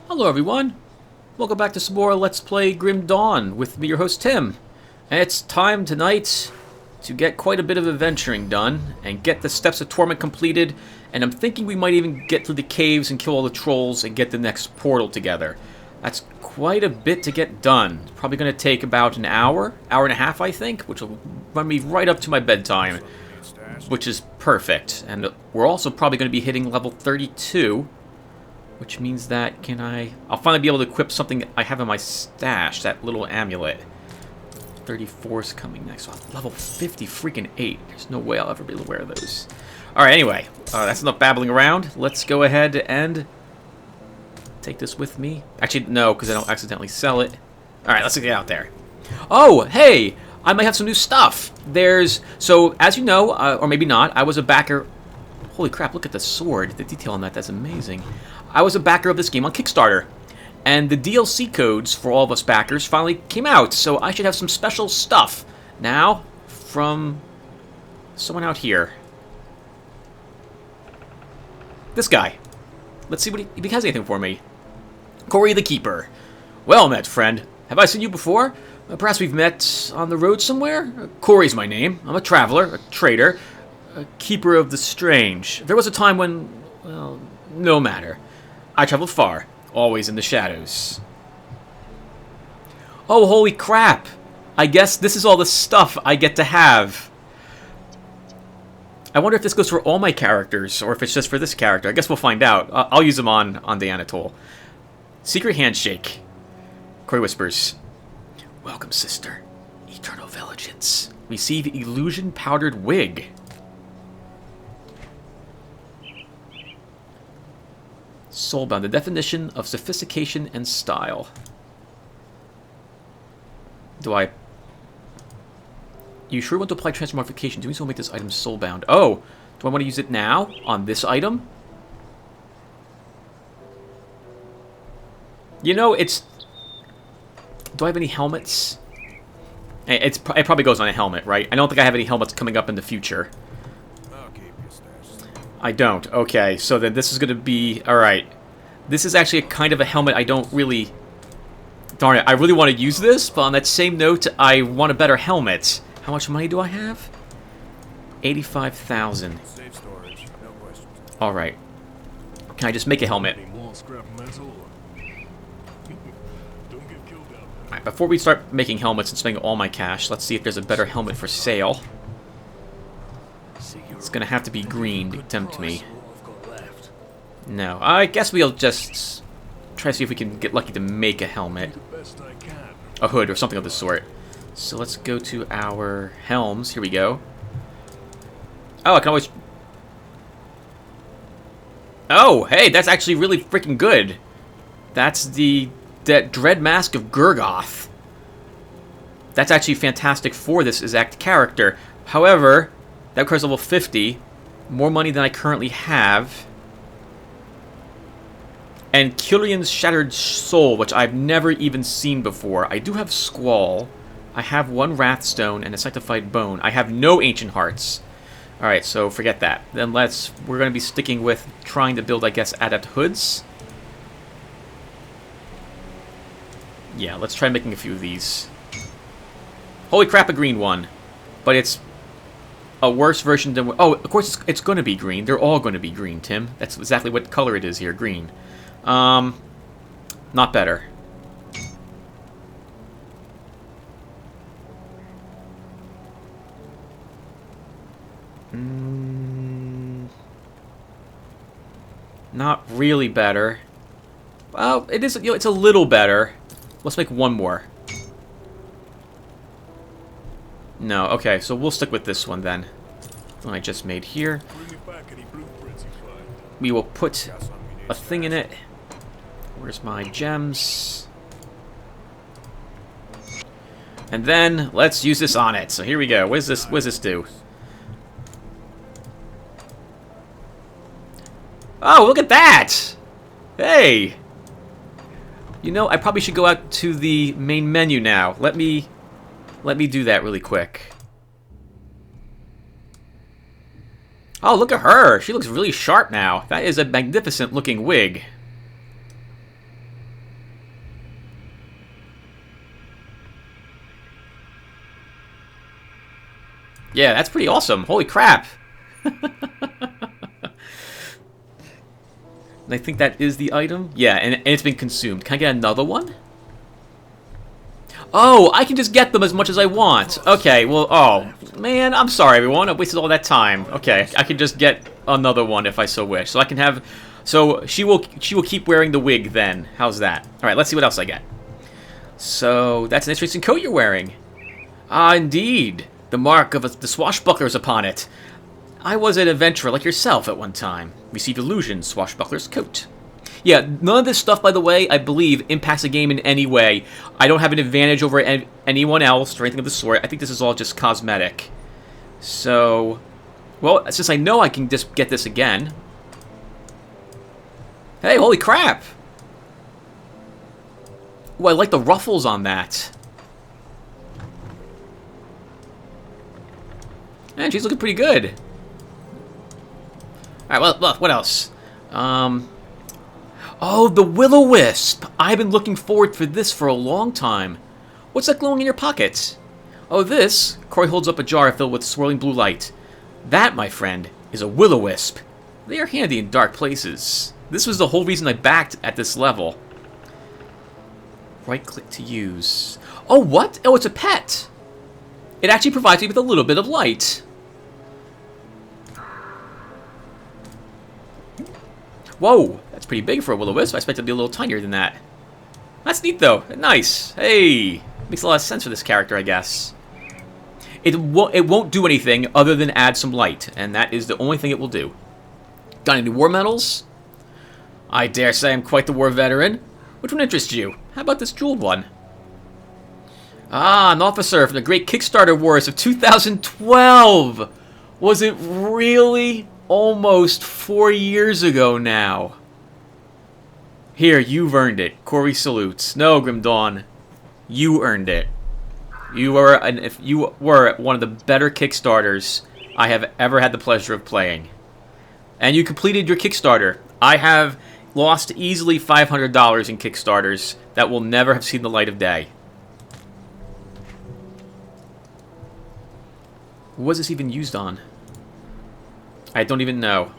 Hello everyone, welcome back to some more Let's Play Grim Dawn with me, your host Tim. And it's time tonight to get quite a bit of adventuring done and get the Steps of Torment completed, and I'm thinking we might even get through the caves and kill all the trolls and get the next portal together. That's quite a bit to get done. It's probably going to take about an hour and a half I think, which will run me right up to my bedtime, which is perfect. And we're also probably going to be hitting level 32. Which means that I'll finally be able to equip something I have in my stash, that little amulet. 34 is coming next. So level 50 freaking 8. There's no way I'll ever be able to wear those. Alright, anyway. That's enough babbling around. Let's go ahead and take this with me. Actually, no, because I don't accidentally sell it. Alright, let's get out there. Oh, hey! I might have some new stuff. So, as you know, or maybe not, I was a backer. Holy crap, look at the sword. The detail on that's amazing. I was a backer of this game on Kickstarter, and the DLC codes for all of us backers finally came out, so I should have some special stuff now from someone out here. This guy. Let's see if he has anything for me. Corey the Keeper. Well met, friend. Have I seen you before? Perhaps we've met on the road somewhere? Corey's my name. I'm a traveler, a trader, a keeper of the strange. There was a time when, well, no matter. I traveled far, always in the shadows. Oh, holy crap! I guess this is all the stuff I get to have. I wonder if this goes for all my characters, or if it's just for this character. I guess we'll find out. I'll use them on the Anatole. Secret handshake. Corey whispers. Welcome, sister. Eternal Vigilance. Receive illusion powdered wig. Soulbound, the definition of sophistication and style. You sure want to apply transmogrification. Doing so will make this item soulbound. Oh, do I want to use it now on this item? You know, do I have any helmets? It probably goes on a helmet, right? I don't think I have any helmets coming up in the future. I don't. Okay, so then this is going to be... Alright. This is actually a kind of a helmet I don't really... Darn it, I really want to use this, but on that same note, I want a better helmet. How much money do I have? 85,000. Alright. Can I just make a helmet? Alright, before we start making helmets and spending all my cash, let's see if there's a better helmet for sale. It's gonna have to be green to tempt me. No, I guess we'll just try to see if we can get lucky to make a helmet. A hood or something of the sort. So let's go to our helms. Here we go. Oh, I can always... Oh, hey, that's actually really freaking good. That's that Dread Mask of Gurgoth. That's actually fantastic for this exact character. However... That requires level 50. More money than I currently have. And Killian's Shattered Soul, which I've never even seen before. I do have Squall. I have one Wrathstone and a Sanctified Bone. I have no Ancient Hearts. Alright, so forget that. Then we're going to be sticking with trying to build, I guess, Adept Hoods. Yeah, let's try making a few of these. Holy crap, a green one. But it's... a worse version than... Oh, of course it's going to be green. They're all going to be green, Tim. That's exactly what color it is here, green. Not better. Not really better. Well, it is. It's a little better. Let's make one more. No, okay, so we'll stick with this one then. The one I just made here. We will put a thing in it. Where's my gems? And then let's use this on it. So here we go. What does this do? Oh, look at that! Hey! You know, I probably should go out to the main menu now. Let me do that really quick. Oh, look at her! She looks really sharp now. That is a magnificent looking wig. Yeah, that's pretty awesome. Holy crap. And I think that is the item. Yeah, and it's been consumed. Can I get another one? Oh, I can just get them as much as I want. Okay, well, oh, man, I'm sorry, everyone. I wasted all that time. Okay, I can just get another one if I so wish. So I can have... So she will keep wearing the wig then. How's that? All right, let's see what else I get. So that's an interesting coat you're wearing. Ah, indeed. The mark of the swashbucklers upon it. I was an adventurer like yourself at one time. Received illusion, swashbuckler's coat. Yeah, none of this stuff, by the way, I believe, impacts the game in any way. I don't have an advantage over anyone else or anything of the sort. I think this is all just cosmetic. So, well, since I know I can just get this again. Hey, holy crap! Ooh, I like the ruffles on that. Man, she's looking pretty good. Alright, well, what else? Oh, the Will-O-Wisp! I've been looking forward for this for a long time. What's that glowing in your pocket? Oh, this? Corey holds up a jar filled with swirling blue light. That, my friend, is a Will-O-Wisp. They are handy in dark places. This was the whole reason I backed at this level. Right-click to use. Oh, what? Oh, it's a pet! It actually provides me with a little bit of light. Whoa, that's pretty big for a Will-O-Wisp. I expected it to be a little tinier than that. That's neat, though. Nice. Hey, makes a lot of sense for this character, I guess. It won't do anything other than add some light, and that is the only thing it will do. Got any war medals? I dare say I'm quite the war veteran. Which one interests you? How about this jeweled one? Ah, an officer from the Great Kickstarter Wars of 2012! Was it really? Almost 4 years ago now. Here, you've earned it. Corey salutes. No, Grim Dawn, you earned it. You were one of the better Kickstarters I have ever had the pleasure of playing. And you completed your Kickstarter. I have lost easily $500 in Kickstarters that will never have seen the light of day. What was this even used on? I don't even know.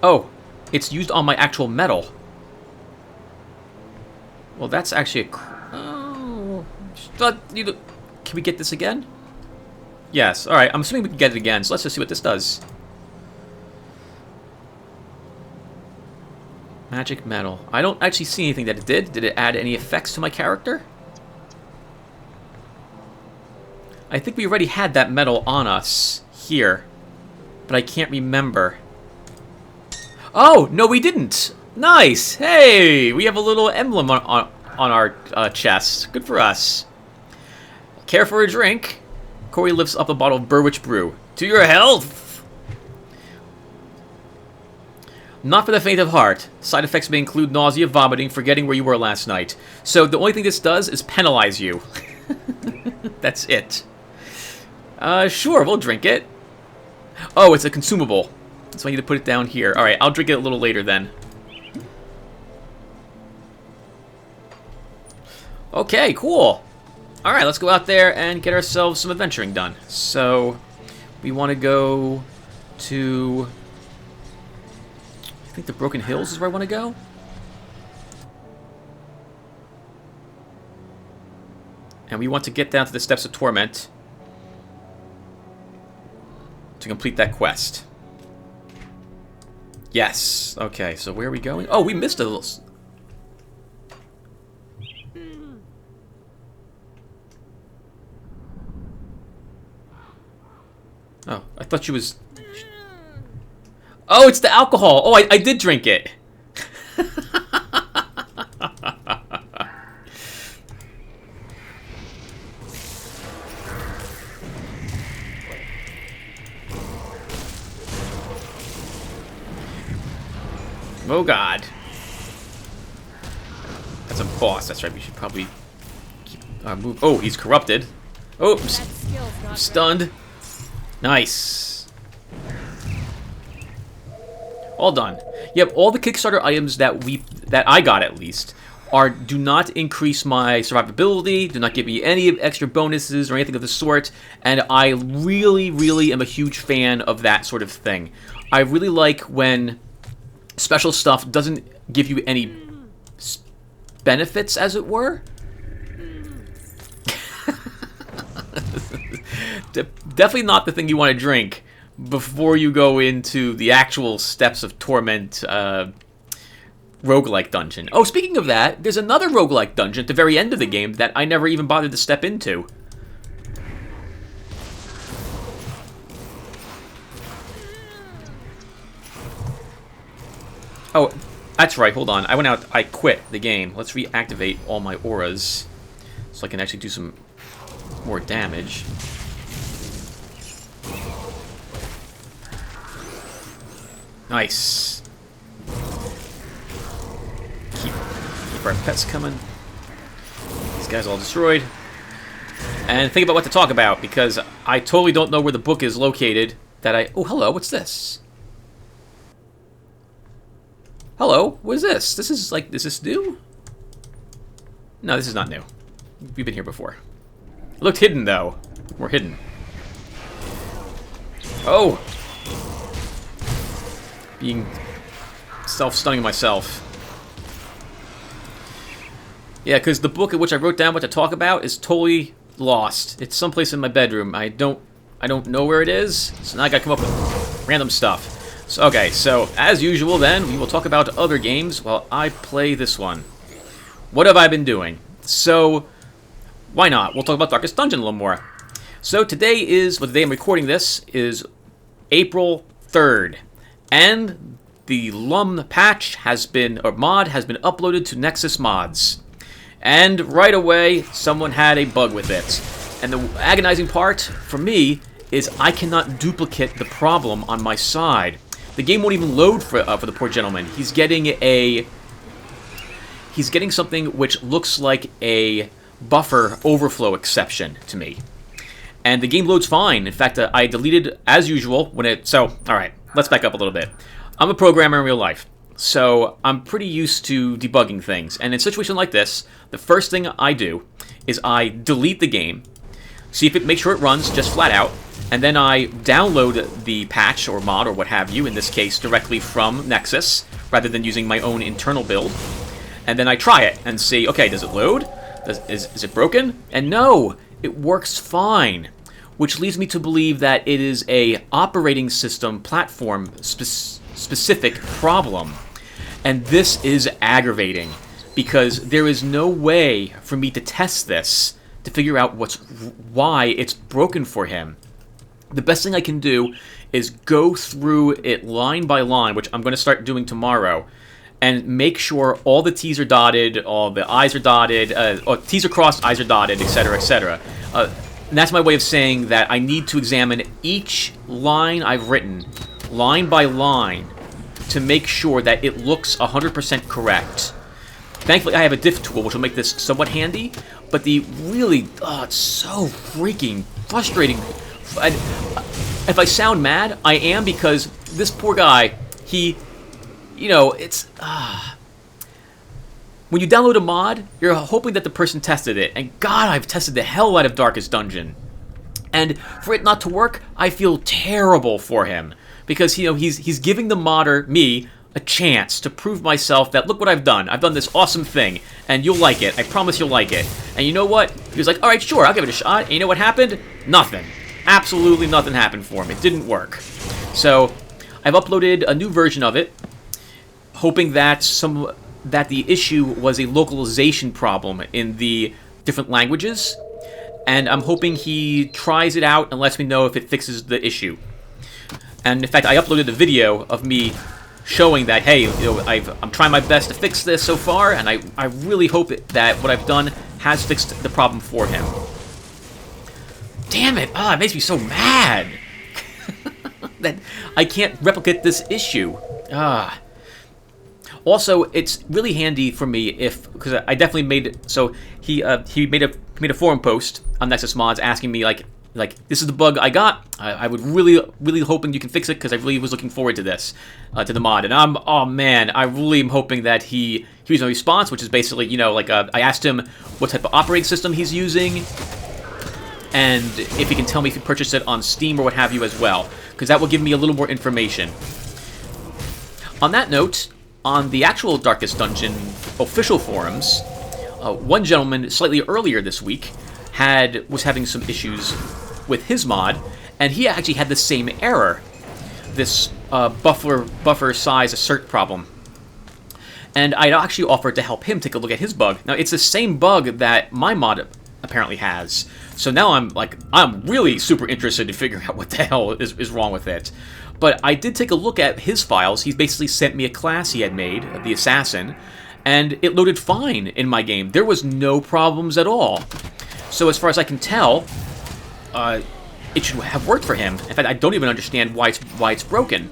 Oh, it's used on my actual metal. Well, that's actually a... Oh... Can we get this again? Yes, alright, I'm assuming we can get it again, so let's just see what this does. Magic metal. I don't actually see anything that it did. Did it add any effects to my character? I think we already had that metal on us here, but I can't remember. Oh, no we didn't! Nice! Hey! We have a little emblem on our chest. Good for us. Care for a drink? Corey lifts up a bottle of Burwich Brew. To your health! Not for the faint of heart. Side effects may include nausea, vomiting, forgetting where you were last night. So the only thing this does is penalize you. That's it. Sure, we'll drink it. Oh, it's a consumable. So I need to put it down here. Alright, I'll drink it a little later then. Okay, cool. Alright, let's go out there and get ourselves some adventuring done. So, we want to go to... I think the Broken Hills is where I want to go. And we want to get down to the Steps of Torment to complete that quest. Yes. Okay, so where are we going? Oh, we missed a little... Oh, I thought she was... Oh, it's the alcohol! Oh, I did drink it! Oh god. That's a boss, that's right, we should probably keep move. Oh, he's corrupted. Oh, I'm stunned. Nice. All done. Yep, all the Kickstarter items that that I got at least, do not increase my survivability, do not give me any extra bonuses or anything of the sort, and I really, really am a huge fan of that sort of thing. I really like when special stuff doesn't give you any benefits, as it were. Definitely not the thing you want to drink before you go into the actual Steps of Torment roguelike dungeon. Oh, speaking of that, there's another roguelike dungeon at the very end of the game that I never even bothered to step into. Oh, that's right, hold on. I quit the game. Let's reactivate all my auras so I can actually do some more damage. Nice. Keep our pets coming. These guys all destroyed. And think about what to talk about, because I totally don't know where the book is located. Oh, hello, what's this? Hello, what is this? Is this new? No, this is not new. We've been here before. It looked hidden, though. We're hidden. Oh! Being self-stunning myself. Yeah, because the book in which I wrote down what to talk about is totally lost. It's someplace in my bedroom. I don't know where it is, so now I gotta come up with random stuff. So, okay, so as usual then, we will talk about other games while I play this one. What have I been doing? So, why not? We'll talk about Darkest Dungeon a little more. So today is, well, the day I'm recording this is April 3rd. And the LUM patch mod has been uploaded to Nexus Mods. And right away, someone had a bug with it. And the agonizing part, for me, is I cannot duplicate the problem on my side. The game won't even load for the poor gentleman. He's getting something which looks like a buffer overflow exception to me. And the game loads fine. In fact, I deleted, as usual, alright, let's back up a little bit. I'm a programmer in real life, so I'm pretty used to debugging things. And in a situation like this, the first thing I do is I delete the game, make sure it runs just flat out, and then I download the patch or mod or what have you, in this case directly from Nexus, rather than using my own internal build. And then I try it and see, okay, does it load? Is it broken? And no, it works fine. Which leads me to believe that it is a operating system platform specific problem. And this is aggravating, because there is no way for me to test this to figure out why it's broken for him. The best thing I can do is go through it line by line, which I'm going to start doing tomorrow, and make sure all the T's are dotted, all the I's are dotted, or T's are crossed, I's are dotted, etc., etc. And that's my way of saying that I need to examine each line I've written, line by line, to make sure that it looks 100% correct. Thankfully, I have a diff tool, which will make this somewhat handy, but it's so freaking frustrating. If I sound mad, I am, because this poor guy, when you download a mod, you're hoping that the person tested it, and God, I've tested the hell out of Darkest Dungeon. And for it not to work, I feel terrible for him, because he's giving the modder, me, a chance to prove myself that, look what I've done this awesome thing, and you'll like it, I promise you'll like it. And you know what? He was like, alright, sure, I'll give it a shot, and you know what happened? Nothing. Absolutely nothing happened for him. It didn't work. So, I've uploaded a new version of it, hoping that the issue was a localization problem in the different languages, and I'm hoping he tries it out and lets me know if it fixes the issue. And in fact, I uploaded a video of me showing that, hey, I'm trying my best to fix this so far, and I really hope that what I've done has fixed the problem for him. Damn it! It makes me so mad that I can't replicate this issue. Also, it's really handy for me because I definitely made it. So he made a forum post on Nexus Mods asking me, like, like, this is the bug I got. I would really, really hoping you can fix it, because I really was looking forward to this, to the mod. And oh man, I really am hoping that he was a response, which is basically, you know, like, I asked him what type of operating system he's using, and if he can tell me if he purchased it on Steam or what have you as well, because that will give me a little more information. On that note, on the actual Darkest Dungeon official forums, one gentleman slightly earlier this week was having some issues with his mod, and he actually had the same error, this buffer size assert problem. And I actually offered to help him take a look at his bug. Now, it's the same bug that my mod apparently has, so now I'm really super interested in figuring out what the hell is wrong with it. But I did take a look at his files. He basically sent me a class he had made, the Assassin, and it loaded fine in my game. There was no problems at all. So as far as I can tell, it should have worked for him. In fact, I don't even understand why it's broken.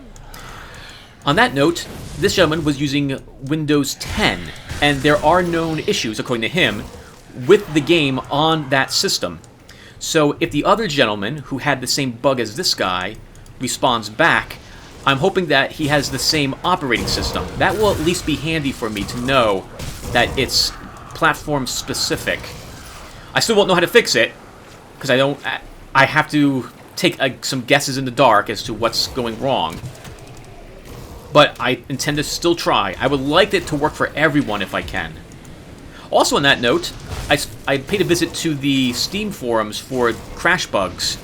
On that note, this gentleman was using Windows 10, and there are known issues, according to him, with the game on that system. So if the other gentleman, who had the same bug as this guy, responds back, I'm hoping that he has the same operating system. That will at least be handy for me to know that it's platform specific. I still won't know how to fix it, because I have to take some guesses in the dark as to what's going wrong. But I intend to still try. I would like it to work for everyone if I can. Also on that note, I paid a visit to the Steam forums for crash bugs.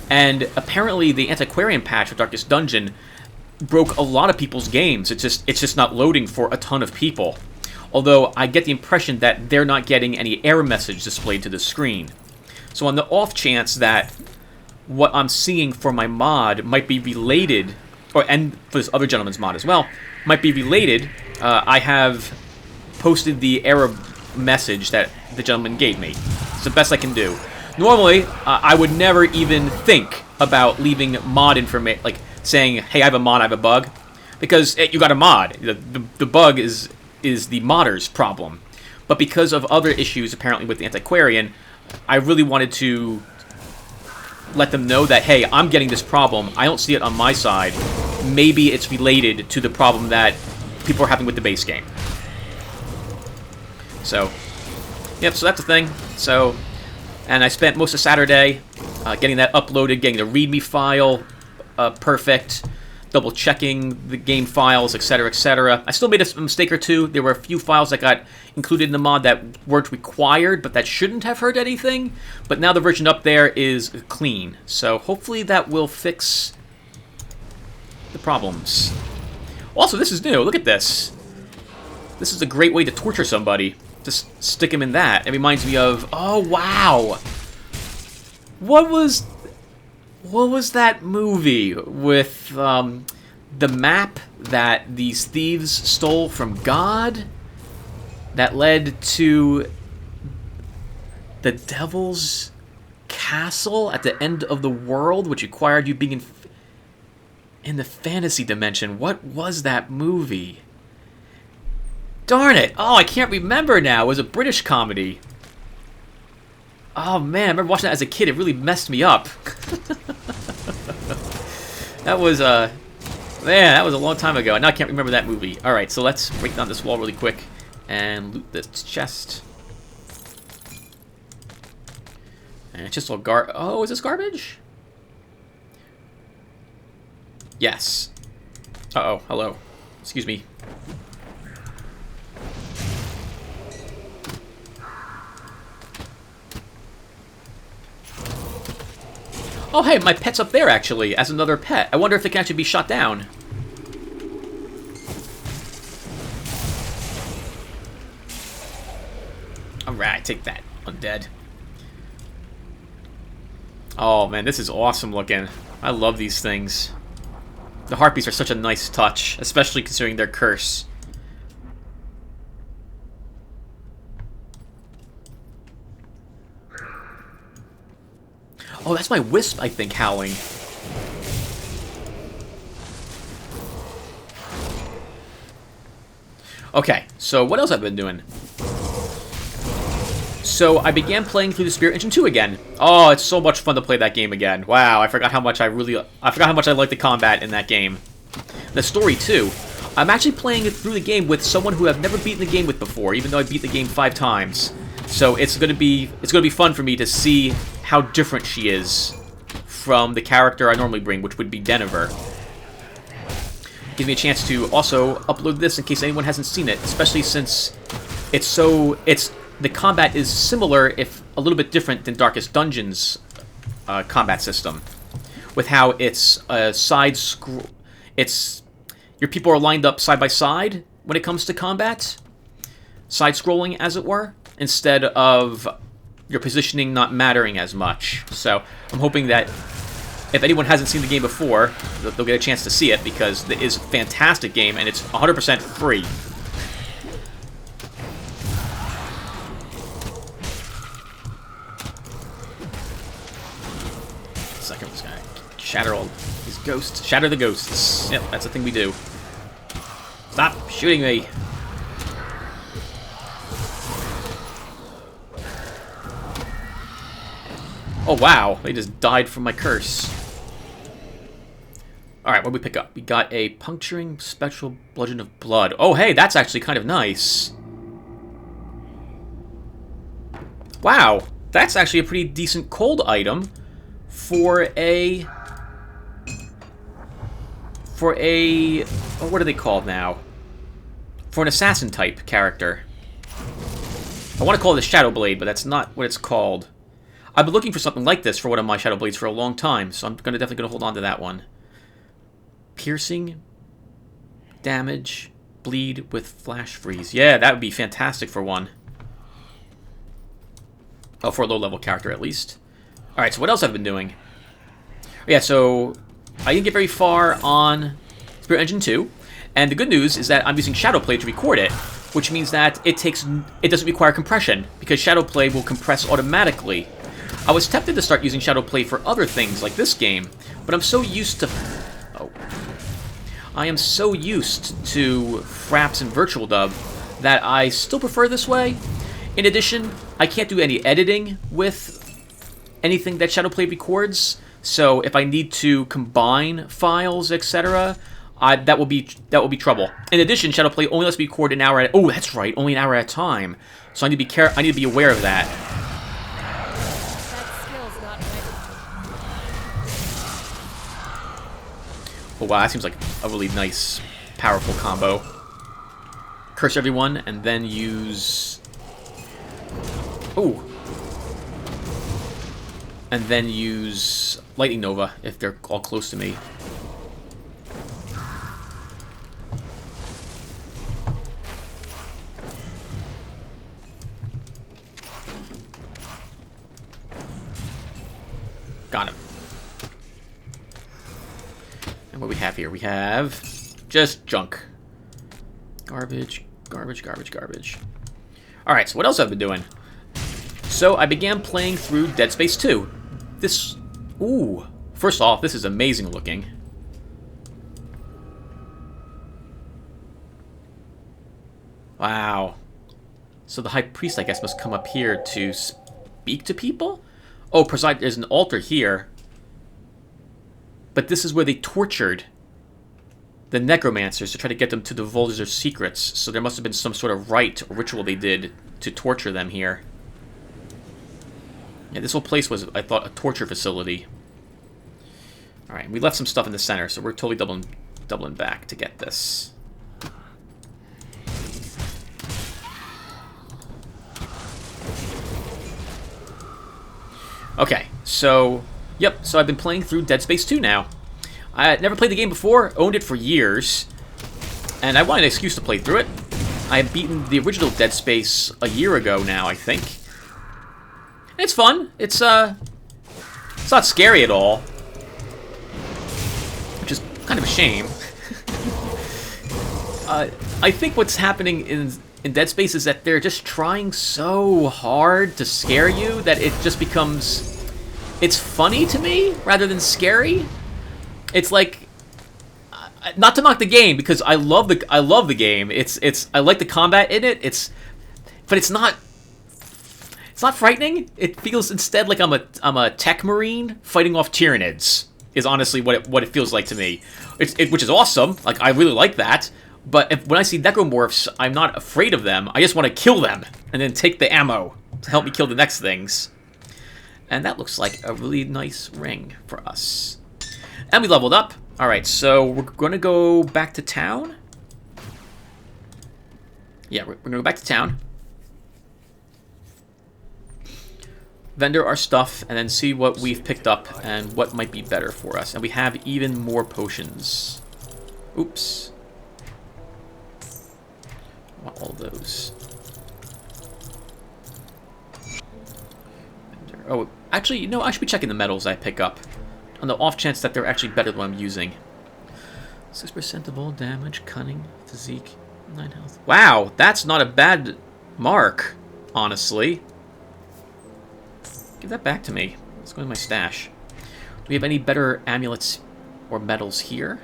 And apparently the Antiquarian patch for Darkest Dungeon broke a lot of people's games. It's just not loading for a ton of people. Although I get the impression that they're not getting any error message displayed to the screen. So on the off chance that what I'm seeing for my mod might be related, and for this other gentleman's mod as well, might be related, I have posted the error message that the gentleman gave me. It's the best I can do. Normally, I would never even think about leaving mod information, like saying, hey, I have a mod, I have a bug. Because you got a mod. The bug is the modder's problem. But because of other issues, apparently, with the Antiquarian, I really wanted to let them know that, hey, I'm getting this problem. I don't see it on my side. Maybe it's related to the problem that people are having with the base game. So, yep, so that's the thing. So, and I spent most of Saturday getting that uploaded, getting the README file perfect, double checking the game files, etc., etc. I still made a mistake or two. There were a few files that got included in the mod that weren't required, but that shouldn't have hurt anything. But now the version up there is clean, so hopefully that will fix the problems. Also, this is new. Look at this. This is a great way to torture somebody. Just stick him in that. It reminds me of... Oh, wow! What was that movie with the map that these thieves stole from God that led to the devil's castle at the end of the world, which required you being in the fantasy dimension? What was that movie? Darn it! Oh, I can't remember now. It was a British comedy. Oh man, I remember watching that as a kid. It really messed me up. That was man, that was a long time ago. Now I can't remember that movie. All right, so let's break down this wall really quick and loot this chest. And it's just all oh, is this garbage? Yes. Uh-oh, hello. Excuse me. Oh, hey, my pet's up there, actually, as another pet. I wonder if it can actually be shot down. Alright, take that, undead. Oh, man, this is awesome looking. I love these things. The harpies are such a nice touch, especially considering their curse. Oh, that's my wisp, I think, howling. Okay, so what else I've been doing? So I began playing through the Spirit Engine 2 again. Oh, it's so much fun to play that game again. Wow, I forgot how much I like the combat in that game. The story too. I'm actually playing it through the game with someone who I've never beaten the game with before, even though I beat the game 5 times. So it's gonna be fun for me to see how different she is from the character I normally bring, which would be Denver. Gives me a chance to also upload this in case anyone hasn't seen it, especially since the combat is similar, if a little bit different than Darkest Dungeon's combat system, with how it's a side scroll. Your people are lined up side by side when it comes to combat, side scrolling as it were, instead of your positioning not mattering as much. So I'm hoping that if anyone hasn't seen the game before, they'll get a chance to see it, because it is a fantastic game and it's 100% free. Second, this guy. Shatter all these ghosts. Shatter the ghosts. Yep, that's the thing we do. Stop shooting me. Oh wow, they just died from my curse. Alright, what did we pick up? We got a puncturing spectral bludgeon of blood. Oh hey, that's actually kind of nice. Wow, that's actually a pretty decent cold item for a... oh, what are they called now? For an assassin type character. I want to call it a Shadow Blade, but that's not what it's called. I've been looking for something like this for one of my Shadow Blades for a long time, so I'm definitely going to hold on to that one. Piercing, damage, bleed with flash freeze. Yeah, that would be fantastic for one. Oh, for a low-level character at least. Alright, so what else have I been doing? Yeah, so I didn't get very far on Spirit Engine 2, and the good news is that I'm using Shadowplay to record it, which means that it doesn't require compression, because Shadowplay will compress automatically. I was tempted to start using Shadowplay for other things like this game, but I'm so used to... oh. I am so used to Fraps and Virtual Dub that I still prefer this way. In addition, I can't do any editing with anything that Shadowplay records, so if I need to combine files, etc., that will be trouble. In addition, Shadowplay only lets me record an hour at... oh, that's right, only an hour at a time. So I need to be aware of that. Oh wow, that seems like a really nice, powerful combo. Curse everyone, and then use... ooh. And then use Lightning Nova if they're all close to me. Got him. And what we have here? We have just junk. Garbage, garbage, garbage, garbage. Alright, so what else have I been doing? So I began playing through Dead Space 2. This... ooh. First off, this is amazing looking. Wow. So the High Priest, I guess, must come up here to speak to people? Oh, preside. There's an altar here. But this is where they tortured the necromancers to try to get them to divulge their secrets. So there must have been some sort of rite or ritual they did to torture them here. Yeah, this whole place was, I thought, a torture facility. Alright, we left some stuff in the center, so we're totally doubling back to get this. Okay, so... yep, so I've been playing through Dead Space 2 now. I had never played the game before, owned it for years, and I wanted an excuse to play through it. I had beaten the original Dead Space a year ago now, I think. It's fun. It's not scary at all, which is kind of a shame. I think what's happening in Dead Space is that they're just trying so hard to scare you that it just becomes... it's funny to me rather than scary. It's like, not to knock the game, because I love the game. I like the combat in it. But it's not It's not frightening. It feels instead like I'm a tech marine fighting off Tyranids. Is honestly what it feels like to me. Which is awesome. Like, I really like that. But when I see necromorphs, I'm not afraid of them. I just want to kill them and then take the ammo to help me kill the next things. And that looks like a really nice ring for us. And we leveled up. Alright, so we're going to go back to town. Yeah, we're going to go back to town. Vendor our stuff, and then see what we've picked up and what might be better for us. And we have even more potions. Oops. I want all of those. Vendor. Oh, actually, you know, I should be checking the metals I pick up. On the off chance that they're actually better than what I'm using. 6% of all damage, cunning, physique, 9 health. Wow, that's not a bad mark, honestly. Give that back to me. Let's go in my stash. Do we have any better amulets or medals here?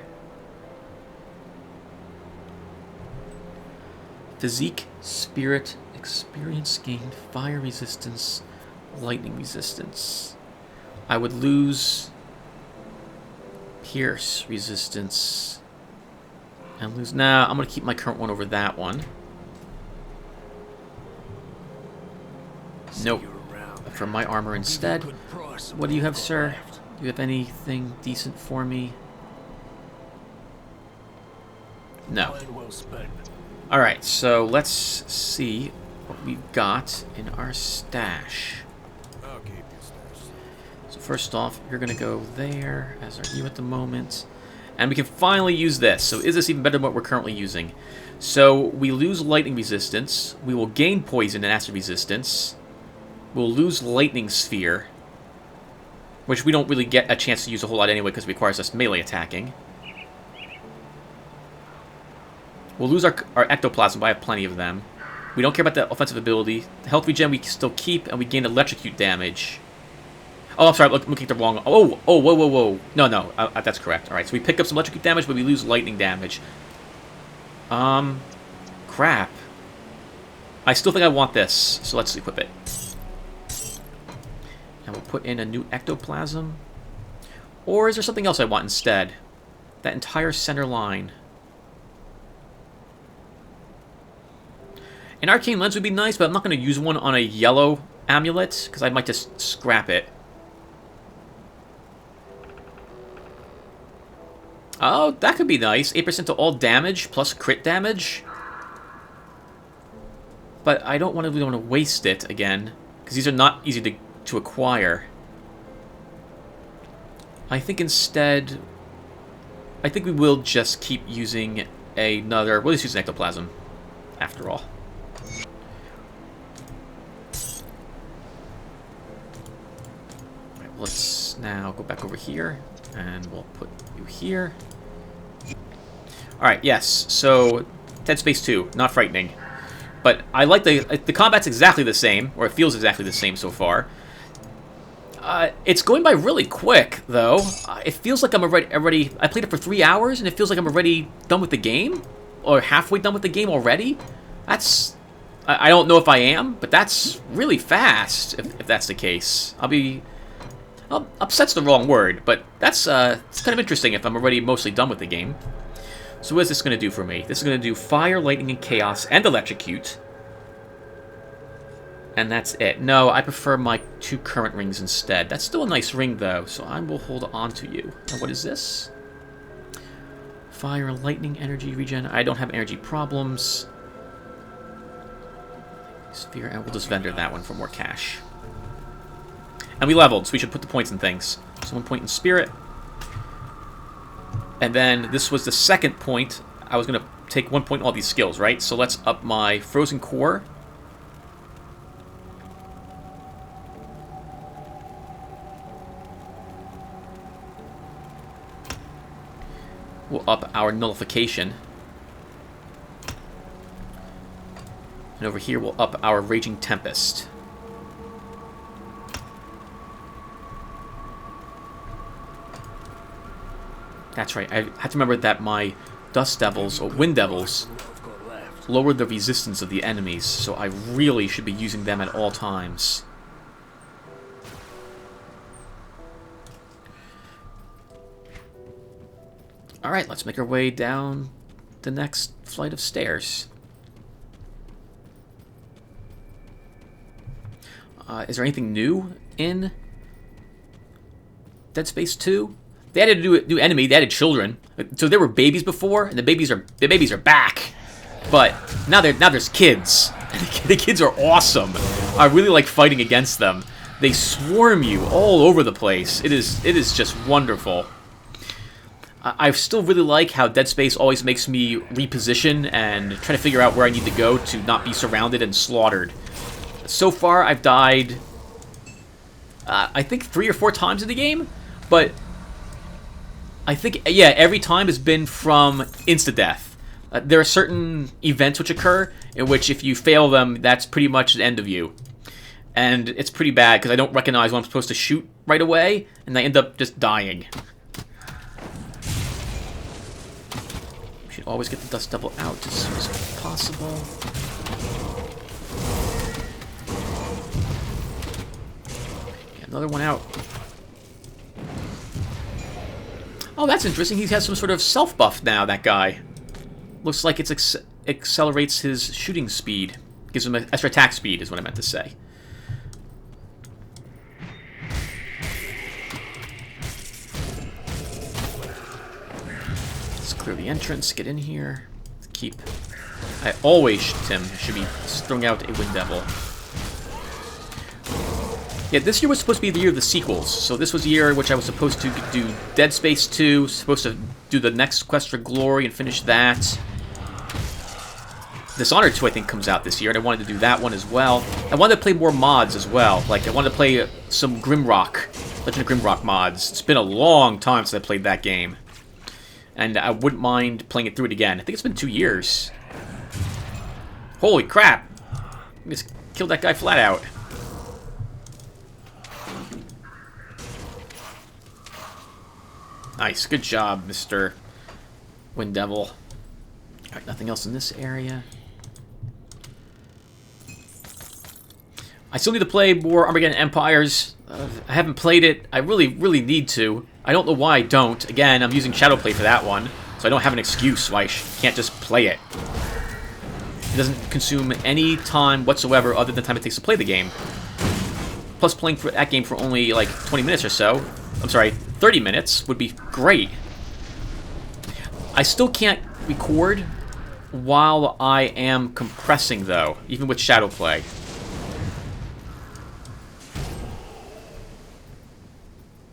Physique, spirit, experience gained, fire resistance, lightning resistance. I would lose pierce resistance and lose. Nah, I'm gonna keep my current one over that one. Nope. For my armor instead. What do you have, sir? Do you have anything decent for me? No. Alright, so let's see what we've got in our stash. So first off, you're going to go there, as are you at the moment. And we can finally use this. So is this even better than what we're currently using? So we lose lightning resistance. We will gain poison and acid resistance. We'll lose lightning sphere, which we don't really get a chance to use a whole lot anyway because it requires us melee attacking. We'll lose our ectoplasm, but I have plenty of them. We don't care about the offensive ability. The health regen we still keep, and we gain electrocute damage. Oh, I'm sorry, I'm looking at the wrong... Oh, whoa. No, that's correct. Alright, so we pick up some electrocute damage, but we lose lightning damage. Crap. I still think I want this, so let's equip it. And we'll put in a new ectoplasm. Or is there something else I want instead? That entire center line. An arcane lens would be nice, but I'm not going to use one on a yellow amulet, because I might just scrap it. Oh, that could be nice. 8% to all damage, plus crit damage. But I don't really want to waste it again, because these are not easy to acquire. I think instead... I think we will just keep using another... We'll just use an ectoplasm, after all. Right, let's now go back over here, and we'll put you here. Alright, yes, so... Dead Space 2, not frightening. But I like the combat's exactly the same, or it feels exactly the same so far. It's going by really quick, though. It feels like I'm already... I played it for 3 hours, and it feels like I'm already done with the game? Or halfway done with the game already? That's... I don't know if I am, but that's really fast, if that's the case. Upset's the wrong word, but that's it's kind of interesting if I'm already mostly done with the game. So what is this going to do for me? This is going to do fire, lightning, and chaos, and electrocute. And that's it. No, I prefer my 2 current rings instead. That's still a nice ring, though, so I will hold on to you. Now, what is this? Fire, lightning, energy, regen. I don't have energy problems. Sphere, and we'll just vendor that one for more cash. And we leveled, so we should put the points in things. So 1 point in spirit. And then this was the second point. I was going to take 1 point in all these skills, right? So let's up my frozen core. We'll up our nullification. And over here we'll up our Raging Tempest. That's right, I had to remember that my Dust Devils, or Wind Devils, lower the resistance of the enemies, so I really should be using them at all times. Alright, let's make our way down the next flight of stairs. Is there anything new in Dead Space 2? They added a new enemy, they added children. So there were babies before, and the babies are back. But now there's kids. The kids are awesome. I really like fighting against them. They swarm you all over the place. It is just wonderful. I still really like how Dead Space always makes me reposition and try to figure out where I need to go to not be surrounded and slaughtered. So far, I've died, I think 3 or 4 times in the game, but I think, yeah, every time has been from insta-death. There are certain events which occur in which if you fail them, that's pretty much the end of you. And it's pretty bad because I don't recognize when I'm supposed to shoot right away, and I end up just dying. We should always get the Dust Devil out as soon as possible. Get another one out. Oh, that's interesting. He has some sort of self-buff now, that guy. Looks like it accelerates his shooting speed. Gives him extra attack speed, is what I meant to say. Let's clear the entrance, get in here. Keep... I always, Tim, should be throwing out a Wind Devil. Yeah, this year was supposed to be the year of the sequels. So this was the year in which I was supposed to do Dead Space 2, supposed to do the next Quest for Glory and finish that. Dishonored 2, I think, comes out this year, and I wanted to do that one as well. I wanted to play more mods as well. Like, I wanted to play some Grimrock, Legend of Grimrock mods. It's been a long time since I played that game. And I wouldn't mind playing it through it again. I think it's been 2 years. Holy crap! I just killed that guy flat out. Nice, good job, Mr. Wind Devil. Alright, nothing else in this area. I still need to play more Armageddon Empires. I haven't played it. I really need to. I don't know why I don't. Again, I'm using Shadowplay for that one, so I don't have an excuse why I can't just play it. It doesn't consume any time whatsoever other than the time it takes to play the game. Plus, playing for that game for only, like, 20 minutes or so. I'm sorry, 30 minutes would be great. I still can't record while I am compressing, though, even with Shadowplay.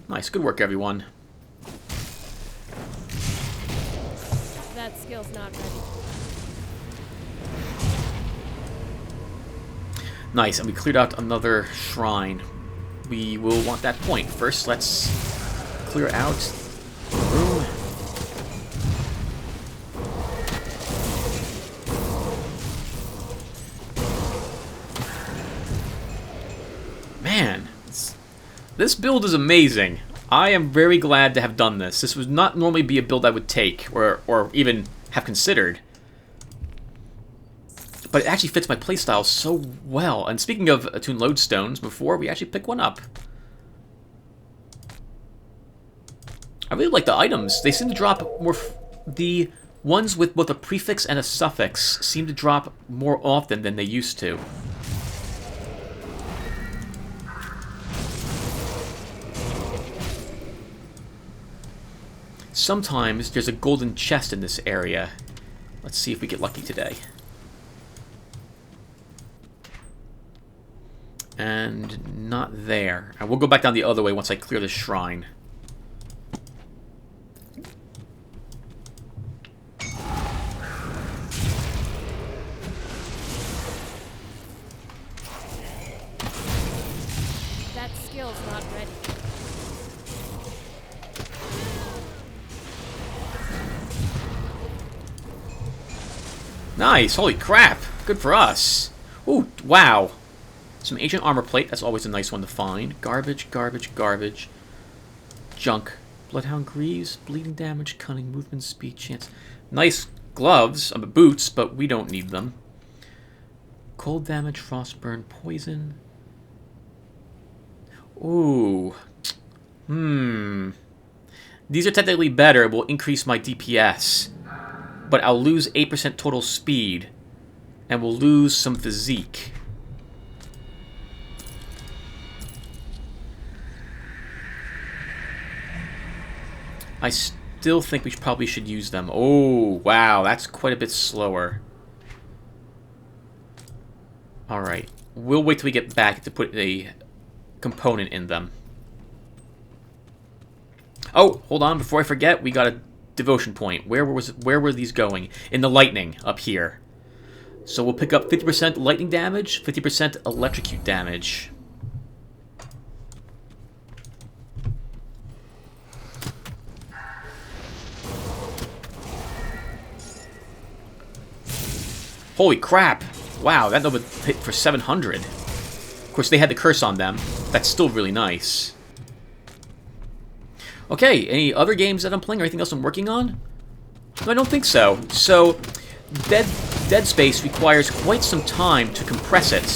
Nice, good work, everyone. That skill's not ready. Nice, and we cleared out another shrine. We will want that point. First, let's clear out the room. Man, this build is amazing. I am very glad to have done this. This would not normally be a build I would take, or even have considered. But it actually fits my playstyle so well. And speaking of attuned lodestones, before we actually pick one up. I really like the items. They seem to drop more... The ones with both a prefix and a suffix seem to drop more often than they used to. Sometimes there's a golden chest in this area. Let's see if we get lucky today. And not there. And we'll go back down the other way once I clear the shrine. That skill's not ready. Nice, holy crap. Good for us. Ooh, wow. Some ancient armor plate, that's always a nice one to find. Garbage, garbage, garbage. Junk. Bloodhound Greaves, bleeding damage, cunning, movement, speed, chance. Nice gloves, boots, but we don't need them. Cold damage, frostburn, poison. Ooh. These are technically better. It will increase my DPS. But I'll lose 8% total speed. And we'll lose some physique. I still think we probably should use them. Oh, wow. That's quite a bit slower. Alright. We'll wait till we get back to put a component in them. Oh, hold on. Before I forget, we got a devotion point. Where were these going? In the lightning up here. So we'll pick up 50% lightning damage, 50% electrocute damage. Holy crap! Wow, that number hit for 700. Of course, they had the curse on them. That's still really nice. Okay, any other games that I'm playing or anything else I'm working on? No, I don't think so. So, Dead Space requires quite some time to compress it.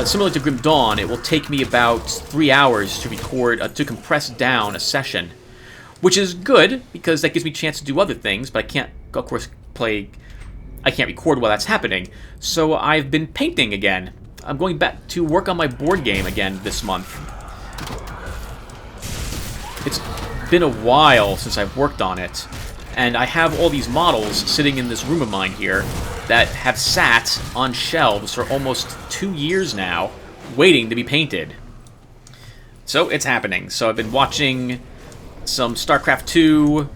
Similar to Grim Dawn, it will take me about 3 hours to record, to compress down a session. Which is good, because that gives me a chance to do other things, but I can't, of course, I can't record while that's happening. So I've been painting again. I'm going back to work on my board game again this month. It's been a while since I've worked on it, and I have all these models sitting in this room of mine here that have sat on shelves for almost 2 years now, waiting to be painted. So it's happening. So I've been watching some StarCraft 2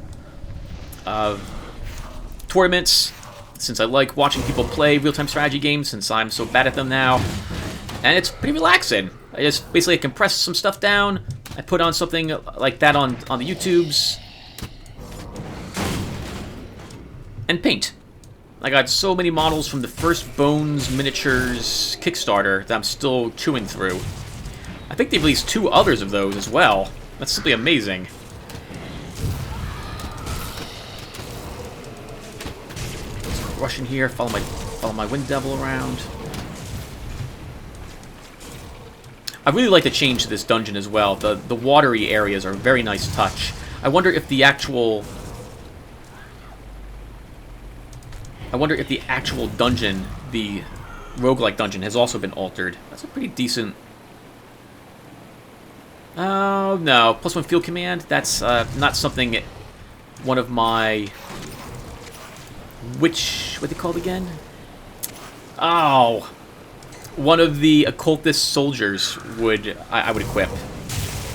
tournaments, since I like watching people play real-time strategy games, since I'm so bad at them now. And it's pretty relaxing. I just basically compress some stuff down, I put on something like that on the YouTubes, and paint. I got so many models from the first Bones Miniatures Kickstarter that I'm still chewing through. I think they've released 2 others of those as well. That's simply amazing. Rush in here, follow my Wind Devil around. I really like the change to this dungeon as well. The watery areas are a very nice touch. I wonder if the actual dungeon, the roguelike dungeon, has also been altered. That's a pretty decent... Oh, no. +1 field command? That's not something one of my... what they called again? Oh... one of the occultist soldiers I would equip.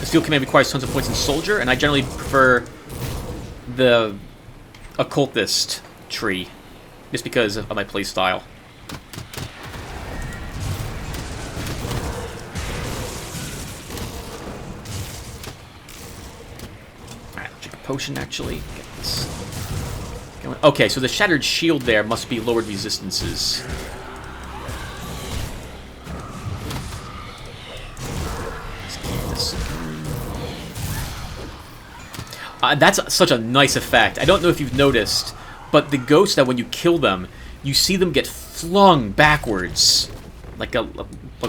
This field command requires tons of points in soldier, and I generally prefer the occultist tree, just because of my playstyle. Alright, I'll drink a potion actually. Get this going. Okay, so the shattered shield there must be lowered resistances. That's such a nice effect. I don't know if you've noticed, but the ghosts, that when you kill them, you see them get flung backwards. Like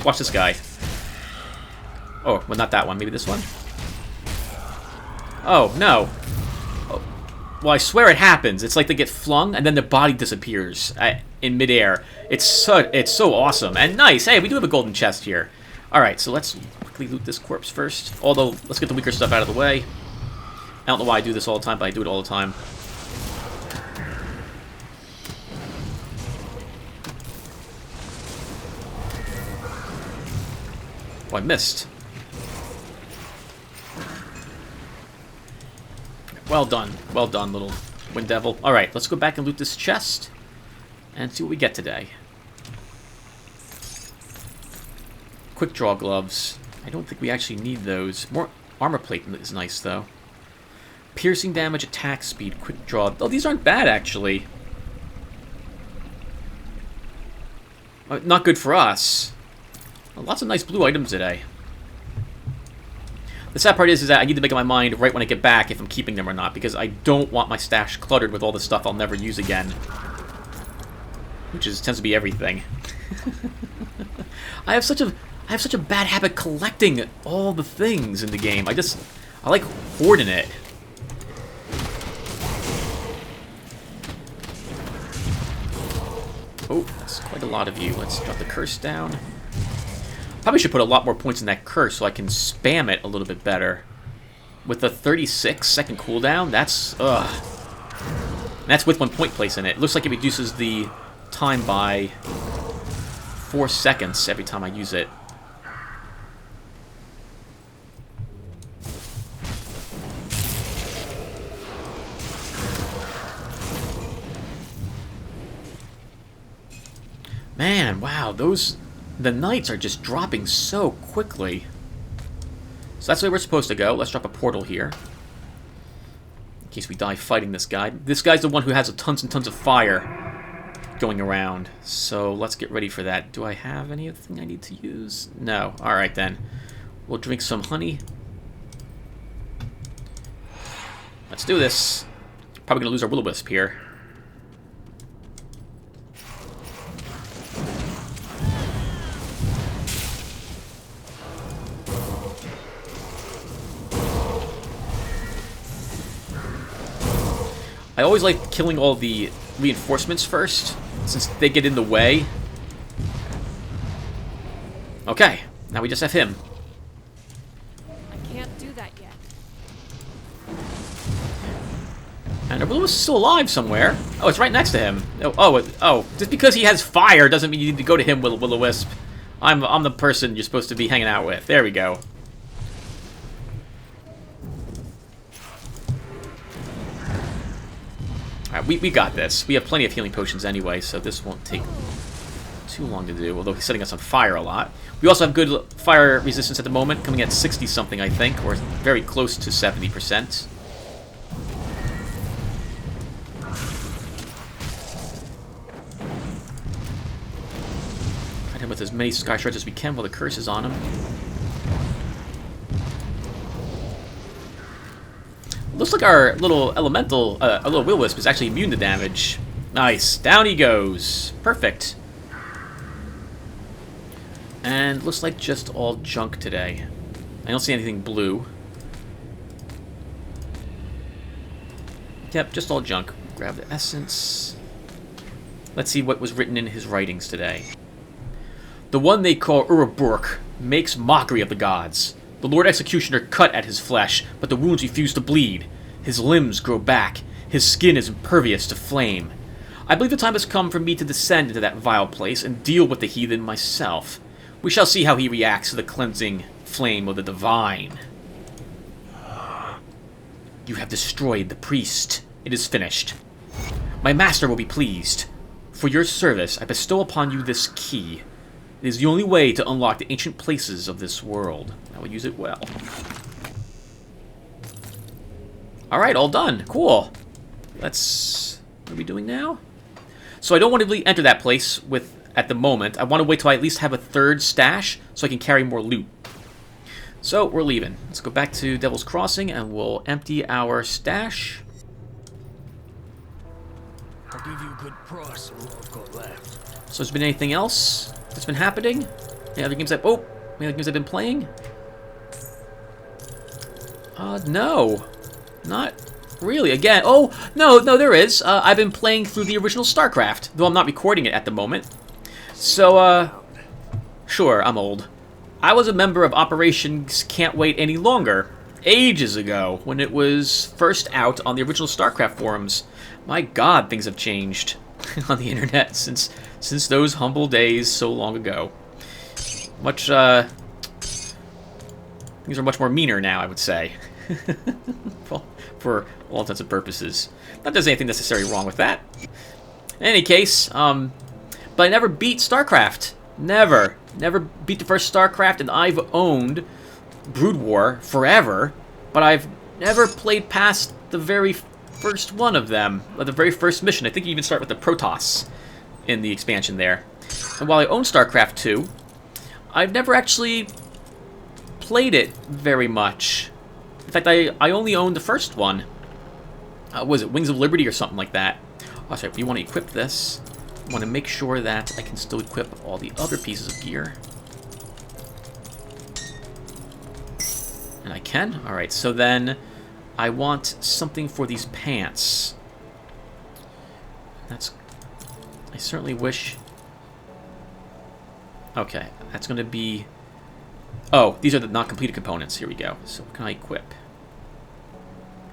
watch this guy. Oh, well, not that one. Maybe this one? Oh, no. Oh. Well, I swear it happens. It's like they get flung, and then their body disappears in midair. It's so awesome. And nice. Hey, we do have a golden chest here. Alright, so let's quickly loot this corpse first. Although, let's get the weaker stuff out of the way. I don't know why I do this all the time, but I do it all the time. Oh, I missed. Well done, little Wind Devil. Alright, let's go back and loot this chest and see what we get today. Quick draw gloves. I don't think we actually need those. More armor plate is nice, though. Piercing damage, attack speed, quick draw. Oh, these aren't bad, actually. Not good for us. Lots of nice blue items today. The sad part is that I need to make up my mind right when I get back if I'm keeping them or not, because I don't want my stash cluttered with all the stuff I'll never use again. which tends to be everything. I have such a bad habit collecting all the things in the game. I like hoarding it. Oh, that's quite a lot of you. Let's drop the curse down. Probably should put a lot more points in that curse so I can spam it a little bit better. With the 36-second cooldown, that's that's with 1 point place in it. It looks like it reduces the time by 4 seconds every time I use it. Man, wow, the knights are just dropping so quickly. So that's where we're supposed to go. Let's drop a portal here. In case we die fighting this guy. This guy's the one who has tons and tons of fire going around. So let's get ready for that. Do I have anything I need to use? No. Alright then. We'll drink some honey. Let's do this. Probably gonna lose our will-o-wisp here. I always like killing all the reinforcements first, since they get in the way. Okay, now we just have him. I can't do that yet. And our is still alive somewhere. Oh, it's right next to him. Oh, just because he has fire doesn't mean you need to go to him, Will-o-wisp. I'm the person you're supposed to be hanging out with. There we go. Alright, we got this. We have plenty of healing potions anyway, so this won't take too long to do, although he's setting us on fire a lot. We also have good fire resistance at the moment, coming at 60-something, I think, or very close to 70%. Fight him with as many sky shards as we can while the curse is on him. Looks like our little elemental, a little will-wisp is actually immune to damage. Nice. Down he goes. Perfect. And looks like just all junk today. I don't see anything blue. Yep, just all junk. Grab the essence. Let's see what was written in his writings today. The one they call Uruburk makes mockery of the gods. The Lord Executioner cut at his flesh, but the wounds refuse to bleed. His limbs grow back. His skin is impervious to flame. I believe the time has come for me to descend into that vile place and deal with the heathen myself. We shall see how he reacts to the cleansing flame of the divine. You have destroyed the priest. It is finished. My master will be pleased. For your service, I bestow upon you this key. It is the only way to unlock the ancient places of this world. I will use it well. Alright, all done. Cool. What are we doing now? So I don't want to really enter that place at the moment. I want to wait till I at least have a third stash so I can carry more loot. So we're leaving. Let's go back to Devil's Crossing and we'll empty our stash. I'll give you a good price on what I've got left. So has there been anything else that's been happening? Any other games I've been playing? No. Not really. Again, oh, no, there is. I've been playing through the original StarCraft, though I'm not recording it at the moment. So, sure, I'm old. I was a member of Operations Can't Wait Any Longer, ages ago, when it was first out on the original StarCraft forums. My god, things have changed on the internet since those humble days so long ago. Things are much more meaner now, I would say. Well, for all intents and purposes. Not that there's anything necessarily wrong with that. In any case, but I never beat StarCraft. Never beat the first StarCraft, and I've owned Brood War forever, but I've never played past the very first one of them, the very first mission. I think you even start with the Protoss in the expansion there. And while I own StarCraft 2, I've never actually played it very much. In fact, I only owned the first one. Was it Wings of Liberty or something like that? Oh, sorry, we want to equip this. want to make sure that I can still equip all the other pieces of gear. And I can? Alright, so then I want something for these pants. That's... I certainly wish... Okay, that's going to be... Oh, these are the not completed components. Here we go. So what can I equip?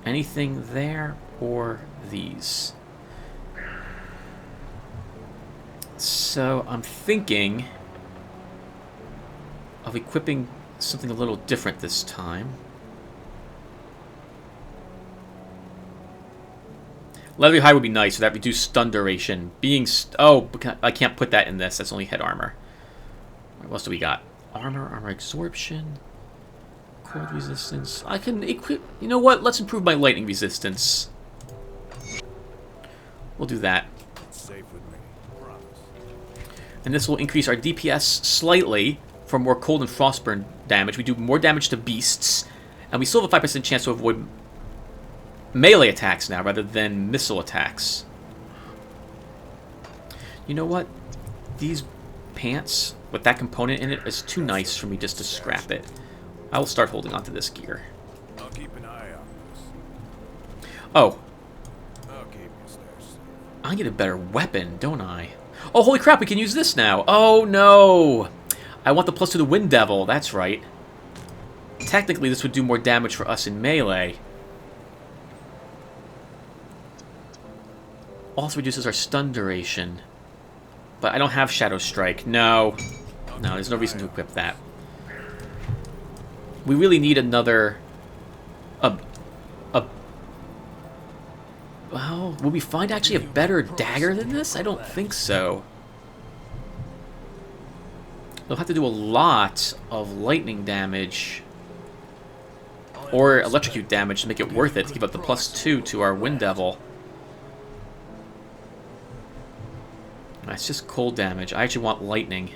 Anything there or these? So I'm thinking of equipping something a little different this time. Leathery hide would be nice, so that reduced stun duration. Oh, I can't put that in this. That's only head armor. What else do we got? Armor absorption, cold resistance. I can equip... You know what? Let's improve my lightning resistance. We'll do that. Safe with me. Promise. And this will increase our DPS slightly for more cold and frostburn damage. We do more damage to beasts, and we still have a 5% chance to avoid melee attacks now rather than missile attacks. You know what? These pants with that component in it is too nice for me just to scrap it. I will start holding on to this gear. I'll keep an eye out for this. Oh. I'll keep you stairs. I get a better weapon, don't I? Oh, holy crap, we can use this now. Oh, no. I want the plus to the Wind Devil. That's right. Technically, this would do more damage for us in melee. Also reduces our stun duration. But I don't have Shadow Strike. No. No, there's no reason to equip that. We really need another... Well, will we find actually a better dagger than this? I don't think so. They'll have to do a lot of lightning damage. Or electrocute damage to make it worth it, to give up the +2 to our Wind Devil. That's just cold damage. I actually want lightning.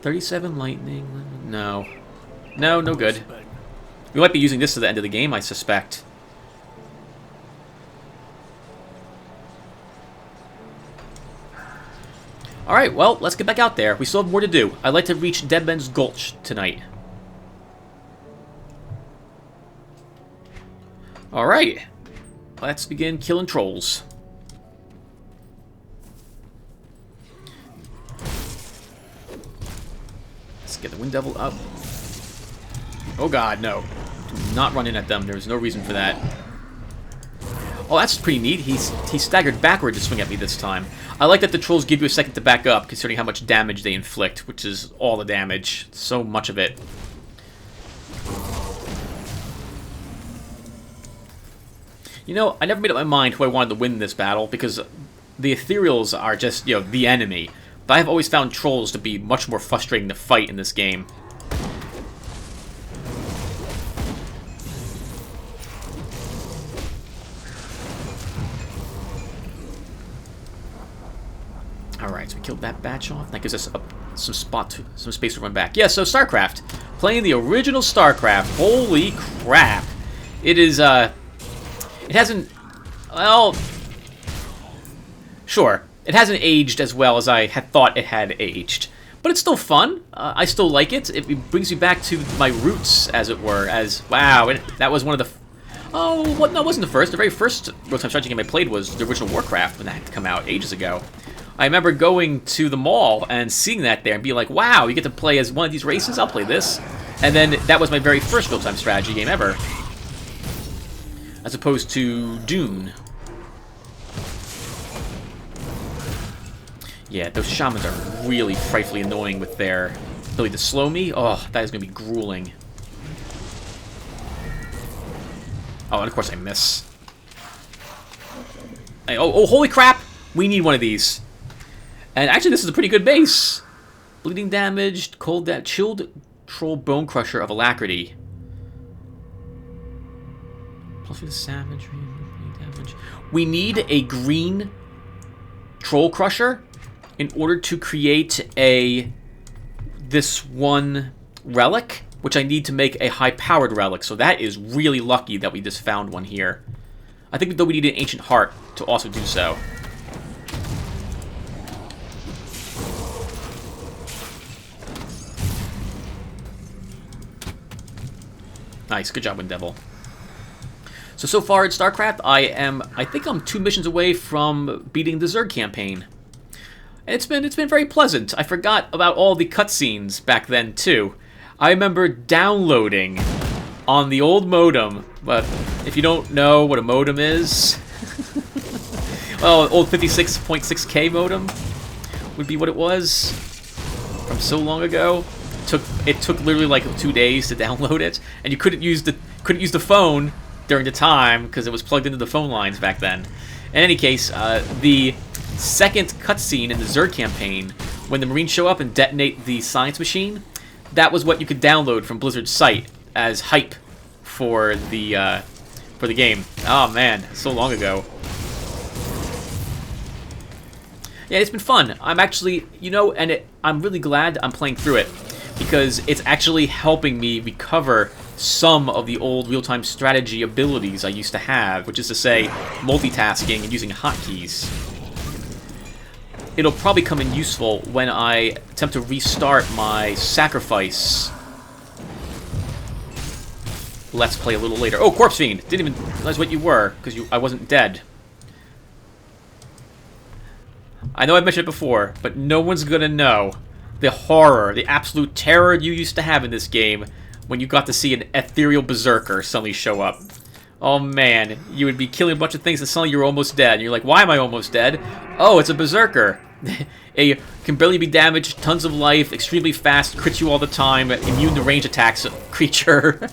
37 lightning. No. No, no good. We might be using this to the end of the game, I suspect. Alright, well, let's get back out there. We still have more to do. I'd like to reach Deadman's Gulch tonight. Alright. Let's begin killing trolls. Let's get the Wind Devil up. Oh god, no. Do not run in at them. There's no reason for that. Oh, that's pretty neat. He staggered backward to swing at me this time. I like that the trolls give you a second to back up, considering how much damage they inflict, which is all the damage. So much of it. You know, I never made up my mind who I wanted to win this battle, because the Ethereals are just, you know, the enemy. But I've always found trolls to be much more frustrating to fight in this game. Alright, so we killed that batch off. That gives us some space to run back. Yeah, so StarCraft. Playing the original StarCraft. Holy crap. It is, it hasn't... Well... Sure. It hasn't aged as well as I had thought it had aged. But it's still fun. I still like it. It brings me back to my roots, as it were. Wow, that was one of the... Oh, what? No, it wasn't the first. The very first real-time strategy game I played was the original Warcraft, when that had come out ages ago. I remember going to the mall and seeing that there and being like, wow, you get to play as one of these races? I'll play this. And then that was my very first real-time strategy game ever. As opposed to Dune. Yeah, those shamans are really frightfully annoying with their ability to slow me. Oh, that is going to be grueling. Oh, and of course I miss. Oh, holy crap! We need one of these. And actually, this is a pretty good base. Bleeding damage, cold damage, chilled troll bone crusher of alacrity. Plus for the savagery, damage. We need a green troll crusher in order to create this one relic, which I need to make a high-powered relic. So that is really lucky that we just found one here. I think though we need an ancient heart to also do so. Nice, good job, Wind Devil. So far in StarCraft, I think I'm 2 missions away from beating the Zerg campaign. And it's been very pleasant. I forgot about all the cutscenes back then, too. I remember downloading on the old modem, but if you don't know what a modem is, well, old 56.6K modem would be what it was from so long ago. It took literally like 2 days to download it, and you couldn't use the phone during the time because it was plugged into the phone lines back then. In any case, the second cutscene in the Zerg campaign, when the Marines show up and detonate the science machine, that was what you could download from Blizzard's site as hype for the game. Oh man, so long ago. Yeah, it's been fun. I'm actually, I'm really glad I'm playing through it because it's actually helping me recover some of the old real-time strategy abilities I used to have, which is to say, multitasking and using hotkeys. It'll probably come in useful when I attempt to restart my Sacrifice Let's Play a little later. Oh, Corpse Fiend! Didn't even realize what you were, because I wasn't dead. I know I've mentioned it before, but no one's gonna know the horror, the absolute terror you used to have in this game when you got to see an ethereal berserker suddenly show up. Oh man, you would be killing a bunch of things and suddenly you're almost dead. And you're like, why am I almost dead? Oh, it's a berserker. Can barely be damaged, tons of life, extremely fast, crits you all the time, immune to range attacks creature.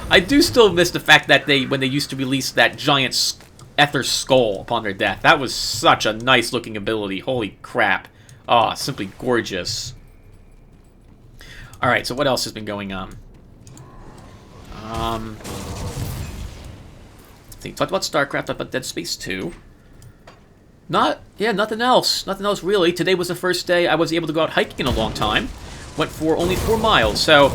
I do still miss the fact that when they used to release that giant Ether Skull upon their death. That was such a nice looking ability. Holy crap. Ah, simply gorgeous. Alright, so what else has been going on? I think talked about StarCraft, talked about Dead Space 2. Nothing else. Nothing else really. Today was the first day I was able to go out hiking in a long time. Went for only 4 miles, so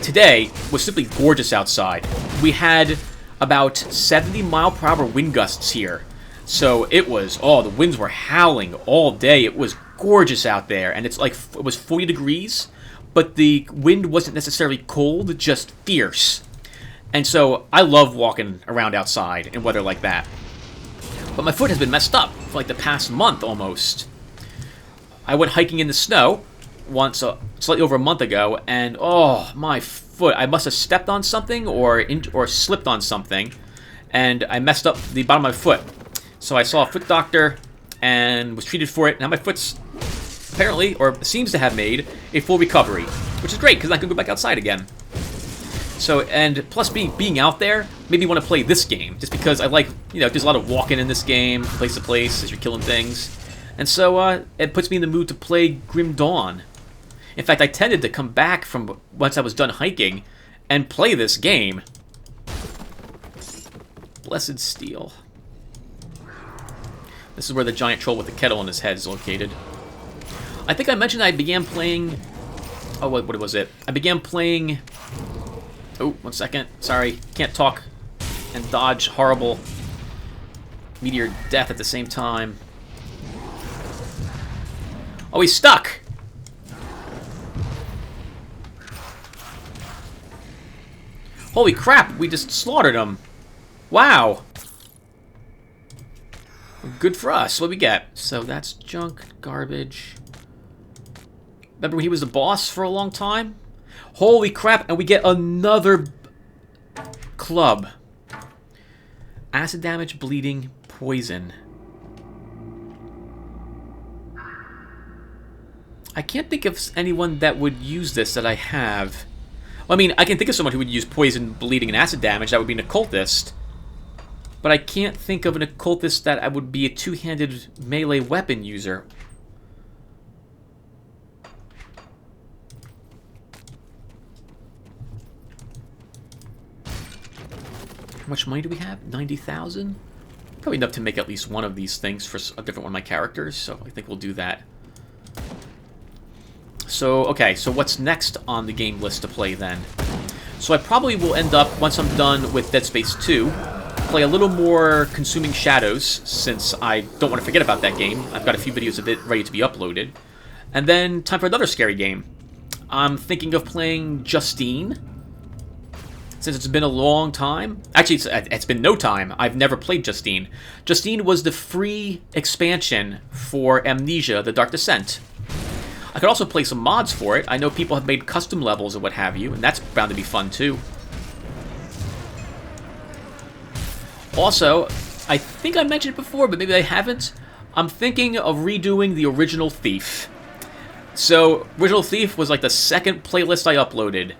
today was simply gorgeous outside. We had about 70-mile-per-hour wind gusts here. So it was, the winds were howling all day. It was gorgeous out there, and it was 40 degrees, but the wind wasn't necessarily cold, just fierce. And so I love walking around outside in weather like that. But my foot has been messed up for like the past month almost. I went hiking in the snow once, slightly over a month ago, and oh, my foot. I must have stepped on something or slipped on something, and I messed up the bottom of my foot. So I saw a foot doctor and was treated for it. Now my foot's apparently, or seems to have made, a full recovery, which is great because I can go back outside again. So, and plus being out there made me want to play this game, just because I like, there's a lot of walking in this game, place to place, as you're killing things. And so, it puts me in the mood to play Grim Dawn. In fact, I tended to come back from once I was done hiking and play this game. Blessed Steel. This is where the giant troll with the kettle on his head is located. I think I mentioned I began playing... Oh, what was it? I began playing... Oh, 1 second. Sorry. Can't talk and dodge horrible meteor death at the same time. Oh, he's stuck! Holy crap, we just slaughtered him. Wow. Good for us. What do we get? So that's junk, garbage. Remember when he was the boss for a long time? Holy crap, and we get another club. Acid damage, bleeding, poison. I can't think of anyone that would use this that I have. Well, I mean, I can think of someone who would use poison, bleeding, and acid damage. That would be an occultist. But I can't think of an occultist that I would be a two-handed melee weapon user. How much money do we have? 90,000? Probably enough to make at least one of these things for a different one of my characters, so I think we'll do that. So, okay, so what's next on the game list to play then? So I probably will end up, once I'm done with Dead Space 2, play a little more Consuming Shadows, since I don't want to forget about that game. I've got a few videos of it ready to be uploaded. And then, time for another scary game. I'm thinking of playing Justine, since it's been a long time. Actually, it's been no time. I've never played Justine. Justine was the free expansion for Amnesia: The Dark Descent. I could also play some mods for it. I know people have made custom levels and what have you, and that's bound to be fun too. Also, I think I mentioned it before, but maybe I haven't. I'm thinking of redoing the original Thief. So, Original Thief was like the second playlist I uploaded,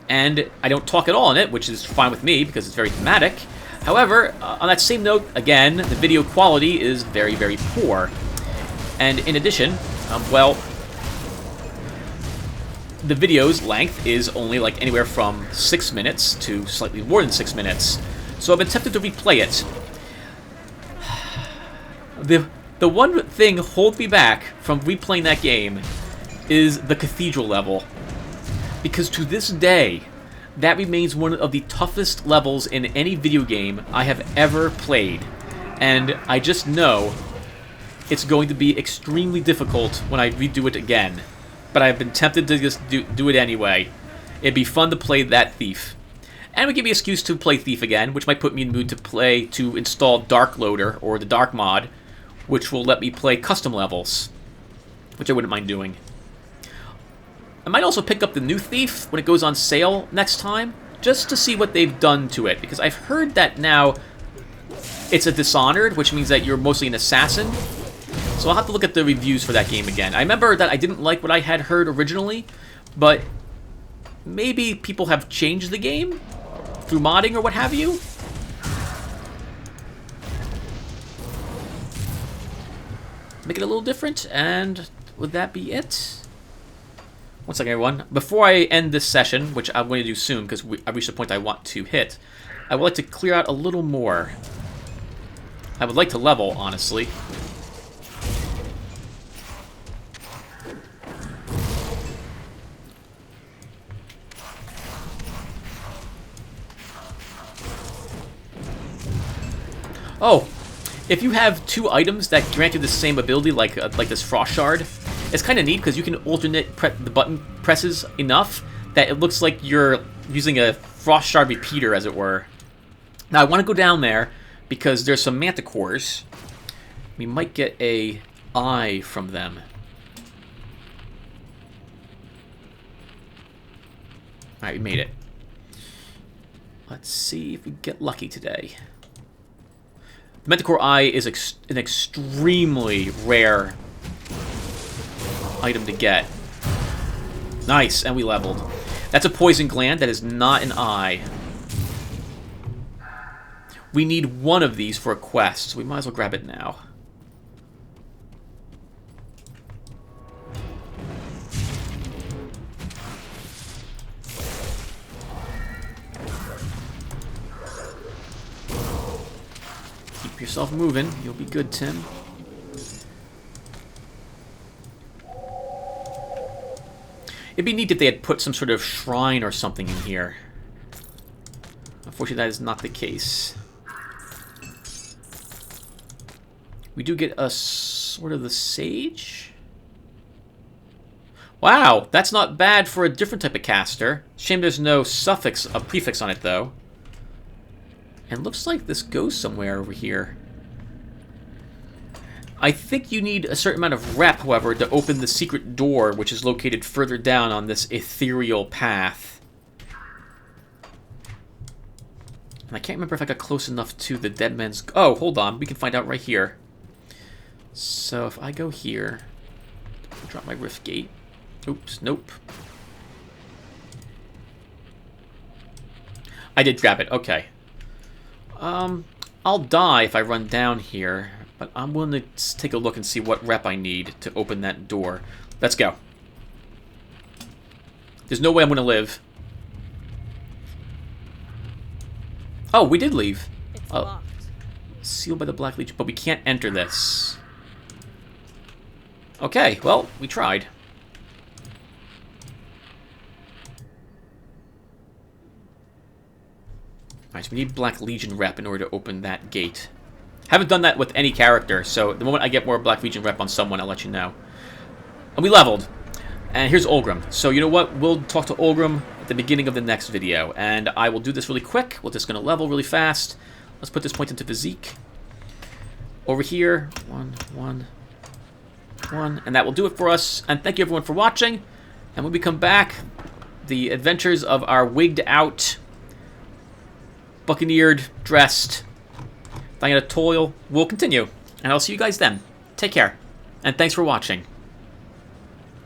and I don't talk at all in it, which is fine with me because it's very thematic. However, on that same note, again, the video quality is very, very poor. And in addition, well, the video's length is only like anywhere from 6 minutes to slightly more than 6 minutes. So I've been tempted to replay it. The one thing holding me back from replaying that game is the cathedral level. Because to this day, that remains one of the toughest levels in any video game I have ever played. And I just know it's going to be extremely difficult when I redo it again. But I've been tempted to just do it anyway. It'd be fun to play that Thief. And it would give me an excuse to play Thief again, which might put me in the mood to install Dark Loader, or the Dark mod, which will let me play custom levels, which I wouldn't mind doing. I might also pick up the new Thief when it goes on sale next time, just to see what they've done to it, because I've heard that now it's a Dishonored, which means that you're mostly an assassin. So I'll have to look at the reviews for that game again. I remember that I didn't like what I had heard originally, but maybe people have changed the game through modding or what have you. Make it a little different, and would that be it? One second, everyone. Before I end this session, which I'm going to do soon because I reached the point I want to hit, I would like to clear out a little more. I would like to level, honestly. Oh, if you have two items that grant you the same ability, like this Frost Shard, it's kind of neat because you can alternate the button presses enough that it looks like you're using a Frost Shard repeater, as it were. Now, I want to go down there because there's some manticores. We might get a eye from them. Alright, we made it. Let's see if we get lucky today. The Manticore Eye is an extremely rare item to get. Nice, and we leveled. That's a poison gland, that is not an eye. We need one of these for a quest, so we might as well grab it now. Keep yourself moving, you'll be good, Tim. It'd be neat if they had put some sort of shrine or something in here. Unfortunately, that is not the case. We do get a sort of the sage. Wow, that's not bad for a different type of caster. Shame there's no suffix, a prefix on it, though. And looks like this goes somewhere over here. I think you need a certain amount of rep, however, to open the secret door, which is located further down on this ethereal path. And I can't remember if I got close enough to the dead man's... Oh, hold on. We can find out right here. So if I go here... Drop my rift gate. Oops, nope. I did grab it, okay. I'll die if I run down here, but I'm willing to take a look and see what rep I need to open that door. Let's go. There's no way I'm going to live. Oh, we did leave. It's locked. Sealed by the Black Legion, but we can't enter this. Okay, well, we tried. Alright, so we need Black Legion rep in order to open that gate. Haven't done that with any character, so the moment I get more Black Legion rep on someone, I'll let you know. And we leveled. And here's Olgrim. So you know what? We'll talk to Olgrim at the beginning of the next video. And I will do this really quick. We're just going to level really fast. Let's put this point into physique. Over here. 1, 1, 1. And that will do it for us. And thank you everyone for watching. And when we come back, the adventures of our wigged out, buccaneered, dressed Diana Toil will continue. And I'll see you guys then. Take care. And thanks for watching.